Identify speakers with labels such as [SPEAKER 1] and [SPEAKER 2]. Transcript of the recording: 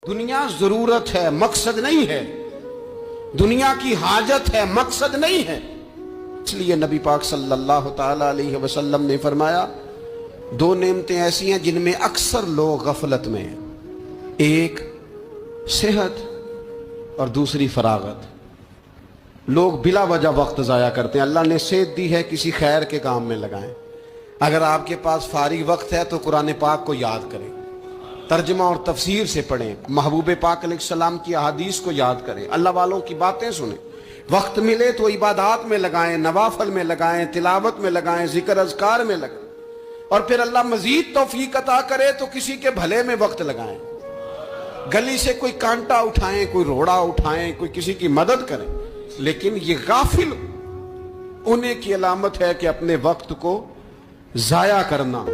[SPEAKER 1] दुनिया जरूरत है, मकसद नहीं है। दुनिया की हाजत है, मकसद नहीं है। इसलिए नबी पाक सल्लल्लाहु ताला अलैहि वसल्लम ने फरमाया, दो नेमतें ऐसी हैं जिनमें अक्सर लोग गफलत में हैं, एक सेहत और दूसरी फरागत। लोग बिला वजह वक्त ज़ाया करते हैं। अल्लाह ने सेहत दी है, किसी खैर के काम में लगाएं। अगर आपके पास फारिग वक्त है तो कुरान पाक को याद करें, तर्जमा और तफसीर से पढ़ें, महबूब पाक अलैहिस्सलाम की अहादीस को याद करें, अल्लाह वालों की बातें सुनें। वक्त मिले तो इबादात में लगाएं, नवाफल में लगाएं, तिलावत में लगाएं, जिक्र अज़कार में लगाएं। और फिर अल्लाह मजीद तौफीक अता करे तो किसी के भले में वक्त लगाएं। गली से कोई कांटा उठाएं, कोई रोड़ा उठाएं, कोई किसी की मदद करें। लेकिन ये गाफिल होने की अलामत है कि अपने वक्त को जाया करना।